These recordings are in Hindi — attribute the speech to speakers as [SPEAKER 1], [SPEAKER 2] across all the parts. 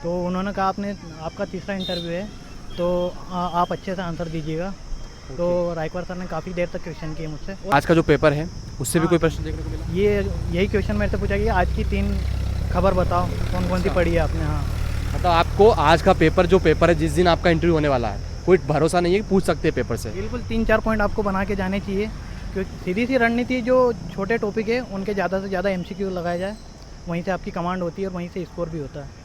[SPEAKER 1] तो उन्होंने कहा आपने आपका तीसरा इंटरव्यू है तो आप अच्छे से आंसर दीजिएगा। तो रायकवार सर ने काफ़ी देर तक क्वेश्चन किए मुझसे और
[SPEAKER 2] आज का जो पेपर है उससे भी
[SPEAKER 1] हाँ,
[SPEAKER 2] कोई प्रश्न देखने को मिला?
[SPEAKER 1] ये यही क्वेश्चन मेरे से पूछा गया आज की 3 खबर बताओ कौन कौन सी
[SPEAKER 2] अच्छा।
[SPEAKER 1] पढ़ी है आपने। हाँ
[SPEAKER 2] मतलब आपको आज का पेपर जो पेपर है जिस दिन आपका इंटरव्यू होने वाला है कोई भरोसा नहीं है कि पूछ सकते हैं पेपर से?
[SPEAKER 1] बिल्कुल 3-4 पॉइंट आपको बना के जाने चाहिए क्योंकि सीधी सी रणनीति जो छोटे टॉपिक है उनके ज़्यादा से ज़्यादा MCQ लगाया जाए, वहीं से आपकी कमांड होती है और वहीं से स्कोर भी होता है।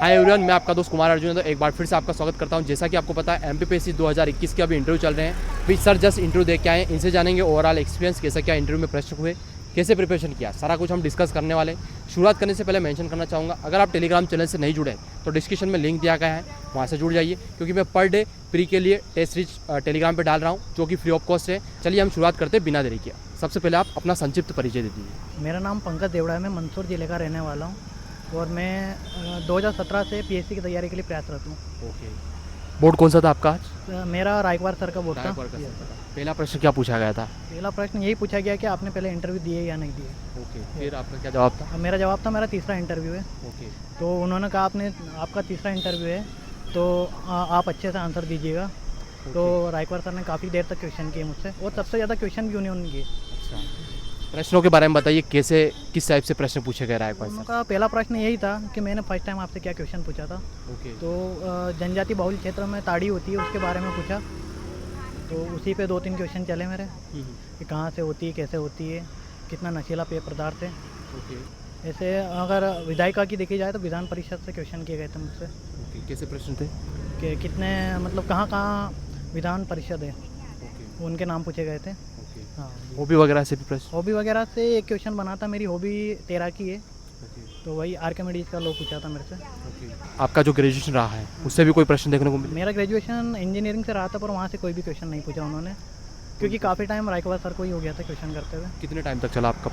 [SPEAKER 2] हाय एवरीवन, मैं आपका दोस्त कुमार अर्जुन है। तो एक बार फिर से आपका स्वागत करता हूं। जैसा कि आपको पता है MPPSC 2021 के अभी इंटरव्यू चल रहे हैं। भी सर जस्ट इंटरव्यू दे के आए, इनसे जानेंगे ओवरऑल एक्सपीरियंस कैसा क्या इंटरव्यू में प्रश्न हुए, कैसे प्रिपरेशन किया, सारा कुछ हम डिस्कस करने वाले। शुरुआत करने से पहले मेंशन करना चाहूँगा, अगर आप टेलीग्राम चैनल से नहीं जुड़े तो डिस्क्रिप्शन में लिंक दिया गया है, वहाँ से जुड़ जाइए क्योंकि मैं पर डे प्री के लिए टेस्ट सीरीज टेलीग्राम पर डाल रहा हूँ जो कि फ्री ऑफ कॉस्ट है। चलिए हम शुरुआत करते हैं बिना देरी किया। सबसे पहले आप अपना संक्षिप्त परिचय दे दीजिए।
[SPEAKER 1] मेरा नाम पंकज देवड़ा है, मैं मंदसौर ज़िले का रहने वाला हूँ और मैं 2017 से PSC की तैयारी के लिए प्रयासरत हूँ।
[SPEAKER 2] ओके, बोर्ड कौन सा था आपका आज?
[SPEAKER 1] मेरा रायकवार सर का बोर्ड था।
[SPEAKER 2] रायकवार का पहला प्रश्न क्या पूछा गया था?
[SPEAKER 1] पहला प्रश्न यही पूछा गया कि आपने पहले इंटरव्यू दिए या नहीं दिए।
[SPEAKER 2] ओके, फिर आपका क्या जवाब था?
[SPEAKER 1] अब मेरा जवाब था मेरा तीसरा इंटरव्यू है।
[SPEAKER 2] ओके,
[SPEAKER 1] तो उन्होंने कहा आपने आपका तीसरा इंटरव्यू है तो आप अच्छे से आंसर दीजिएगा। तो रायकवार सर ने काफ़ी देर तक क्वेश्चन किए मुझसे और सबसे ज़्यादा क्वेश्चन भी उन्होंने किए।
[SPEAKER 2] अच्छा, प्रश्नों के बारे में बताइए, कैसे किस टाइप से प्रश्न पूछे गए रायकवार से?
[SPEAKER 1] उनका पहला प्रश्न यही था कि मैंने फर्स्ट टाइम आपसे क्या क्वेश्चन पूछा था।
[SPEAKER 2] ओके,
[SPEAKER 1] तो जनजाति बहुल क्षेत्र में ताड़ी होती है उसके बारे में पूछा। तो उसी पे 2-3 क्वेश्चन चले मेरे कि कहाँ से होती है, कैसे होती है, कितना नशीला पेय पदार्थ है।
[SPEAKER 2] ओके,
[SPEAKER 1] ऐसे अगर विधायिका की देखी जाए तो विधान परिषद से क्वेश्चन किए गए थे मुझसे
[SPEAKER 2] ओके, कैसे प्रश्न थे?
[SPEAKER 1] कि कितने मतलब कहाँ कहाँ विधान परिषद है,
[SPEAKER 2] ओके,
[SPEAKER 1] उनके नाम पूछे गए थे।
[SPEAKER 2] ओके,
[SPEAKER 1] हाँ,
[SPEAKER 2] हॉबी वगैरह से भी प्रश्न?
[SPEAKER 1] हॉबी वगैरह से एक क्वेश्चन बना था, मेरी हॉबी तैराकी है
[SPEAKER 2] ओके,
[SPEAKER 1] तो वही आर्किमिडीज का लोग पूछा था मेरे से।
[SPEAKER 2] ओके, आपका जो ग्रेजुएशन रहा है उससे भी कोई प्रश्न देखने को मिले?
[SPEAKER 1] मेरा ग्रेजुएशन इंजीनियरिंग से रहा था पर वहाँ से कोई भी क्वेश्चन नहीं पूछा उन्होंने क्योंकि काफ़ी टाइम रायकवार सर को ही हो गया था क्वेश्चन करते हुए।
[SPEAKER 2] कितने टाइम तक चला आपका?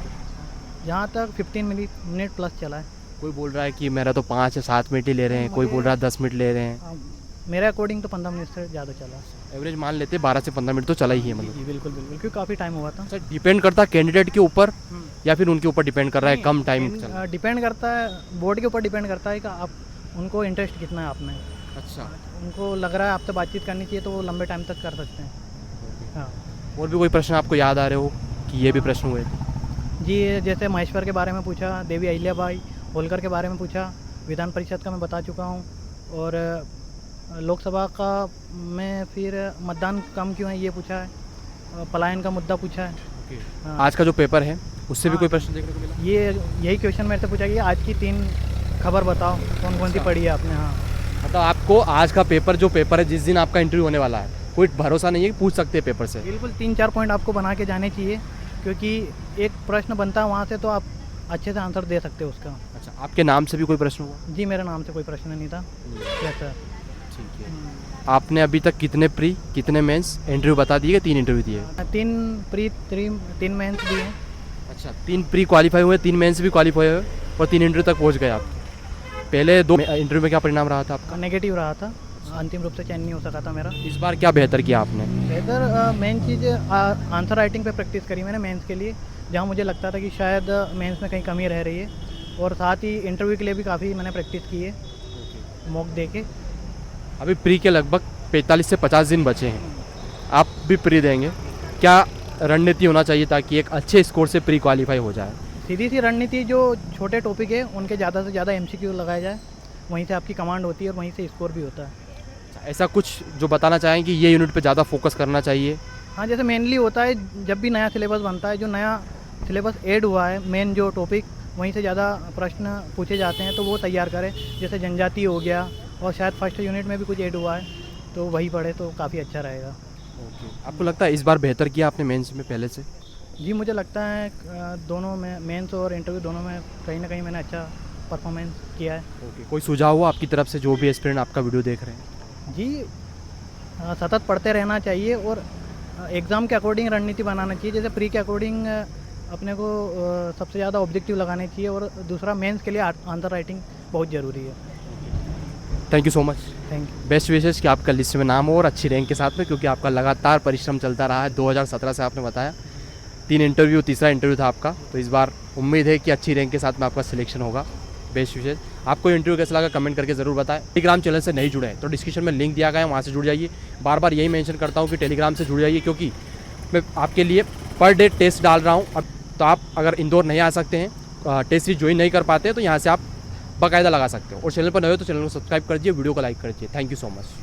[SPEAKER 1] जहाँ तक 15 मिनट प्लस चला है।
[SPEAKER 2] कोई बोल रहा है कि मेरा तो 5 या 7 मिनट ही ले रहे हैं, कोई बोल रहा है 10 मिनट ले रहे हैं।
[SPEAKER 1] मेरे अकॉर्डिंग तो 15 मिनट से ज़्यादा चला।
[SPEAKER 2] एवरेज मान लेते 12 से 15 मिनट तो चला ही है मतलब।
[SPEAKER 1] जी बिल्कुल बिल्कुल, क्योंकि काफ़ी टाइम हुआ था।
[SPEAKER 2] सर डिपेंड करता है कैंडिडेट के ऊपर या फिर उनके ऊपर डिपेंड कर रहा है कम टाइम चला?
[SPEAKER 1] डिपेंड करता है, बोर्ड के ऊपर डिपेंड करता है कि आप उनको इंटरेस्ट कितना है आप में।
[SPEAKER 2] अच्छा,
[SPEAKER 1] उनको लग रहा है आपसे बातचीत करनी चाहिए तो वो लंबे टाइम तक कर सकते हैं। हाँ
[SPEAKER 2] और भी कोई प्रश्न आपको याद आ रहे हो कि ये भी प्रश्न हुए थे?
[SPEAKER 1] जी, जैसे महेश्वर के बारे में पूछा, देवी अहिल्याबाई होलकर के बारे में पूछा, विधान परिषद का मैं बता चुका हूँ और लोकसभा का में फिर मतदान कम क्यों है ये पूछा है, पलायन का मुद्दा पूछा है। हाँ।
[SPEAKER 2] आज का जो पेपर है उससे भी कोई प्रश्न देखने को मिला?
[SPEAKER 1] यही क्वेश्चन मेरे से पूछा गया आज की 3 खबर बताओ कौन कौन सी पढ़ी है आपने। हाँ
[SPEAKER 2] मतलब आपको आज का पेपर जो पेपर है जिस दिन आपका इंटरव्यू होने वाला है कोई भरोसा नहीं है कि पूछ सकते हैं पेपर से?
[SPEAKER 1] बिल्कुल 3-4 पॉइंट आपको बना के जाने चाहिए क्योंकि एक प्रश्न बनता है वहाँ से तो आप अच्छे से आंसर दे सकते हो उसका।
[SPEAKER 2] अच्छा, आपके नाम से भी कोई प्रश्न हुआ?
[SPEAKER 1] जी मेरे नाम से कोई प्रश्न नहीं था। Yes sir.
[SPEAKER 2] ठीक है। आपने अभी तक कितने प्री कितने मेंस इंटरव्यू बता दिए? 3 इंटरव्यू दिए?
[SPEAKER 1] 3 प्री 3 मेंस दिए हैं।
[SPEAKER 2] अच्छा, 3 प्री क्वालिफाई हुए, 3 मेंस भी क्वालिफाई हुए और 3 इंटरव्यू तक पहुंच गए आप। पहले 2 इंटरव्यू में क्या परिणाम रहा था आपका?
[SPEAKER 1] नेगेटिव रहा था, अंतिम रूप से चयन नहीं हो सका था मेरा।
[SPEAKER 2] इस बार क्या बेहतर किया आपने?
[SPEAKER 1] बेहतर मेन चीज़ आंसर राइटिंग पे प्रैक्टिस करी मैंने मेंस के लिए, जहाँ मुझे लगता था कि शायद मेंस में कहीं कमी रह रही है और साथ ही इंटरव्यू के लिए भी काफ़ी मैंने प्रैक्टिस की है मॉक दे के।
[SPEAKER 2] अभी प्री के लगभग 45 से 50 दिन बचे हैं, आप भी प्री देंगे, क्या रणनीति होना चाहिए ताकि एक अच्छे स्कोर से प्री क्वालिफाई हो जाए?
[SPEAKER 1] सीधी सी रणनीति जो छोटे टॉपिक है उनके ज़्यादा से ज़्यादा MCQ लगाया जाए, वहीं से आपकी कमांड होती है और वहीं से स्कोर भी होता है।
[SPEAKER 2] ऐसा कुछ जो बताना चाहें कि ये यूनिट पे ज़्यादा फोकस करना चाहिए?
[SPEAKER 1] हाँ, जैसे मेनली होता है जब भी नया सिलेबस बनता है, जो नया सिलेबस ऐड हुआ है मेन जो टॉपिक वहीं से ज़्यादा प्रश्न पूछे जाते हैं तो वो तैयार करें। जैसे जनजाति हो गया और शायद फर्स्ट यूनिट में भी कुछ ऐड हुआ है तो वही पढ़े तो काफ़ी अच्छा रहेगा।
[SPEAKER 2] ओके, आपको लगता है इस बार बेहतर किया आपने मेंस में पहले से?
[SPEAKER 1] जी मुझे लगता है दोनों में मेंस और इंटरव्यू दोनों में कहीं ना कहीं मैंने अच्छा परफॉर्मेंस किया है।
[SPEAKER 2] ओके, कोई सुझाव हो आपकी तरफ से जो भी एस्पिरेंट आपका वीडियो देख रहे हैं?
[SPEAKER 1] जी सतत पढ़ते रहना चाहिए और एग्ज़ाम के अकॉर्डिंग रणनीति बनाना चाहिए। जैसे प्री के अकॉर्डिंग अपने को सबसे ज़्यादा ऑब्जेक्टिव लगाने चाहिए और दूसरा मेंस के लिए आंसर राइटिंग बहुत ज़रूरी है।
[SPEAKER 2] Thank you so much.
[SPEAKER 1] Thank you.
[SPEAKER 2] Best wishes कि आपका लिस्ट में नाम हो और अच्छी रैंक के साथ में, क्योंकि आपका लगातार परिश्रम चलता रहा है 2017 से आपने बताया। 3 इंटरव्यू, तीसरा इंटरव्यू था आपका, तो इस बार उम्मीद है कि अच्छी रैंक के साथ में आपका सिलेक्शन होगा। बेस्ट विशेष। आपको इंटरव्यू कैसा लगा कमेंट करके ज़रूर बताएं। टेलीग्राम चैनल से नहीं जुड़े हैं तो डिस्क्रिप्शन में लिंक दिया गया है, वहाँ से जुड़ जाइए। बार बार यही मेंशन करता हूँ कि टेलीग्राम से जुड़ जाइए, क्योंकि मैं आपके लिए पर डे टेस्ट डाल रहा हूँ। अब तो आप अगर इंदौर नहीं आ सकते हैं, टेस्ट सीरीज ज्वाइन नहीं कर पाते हैं, तो यहाँ से आप बाकायदा लगा सकते हो। और चैनल पर नए हो तो चैनल को सब्सक्राइब कर दीजिए, वीडियो को लाइक कर दीजिए। Thank you so much.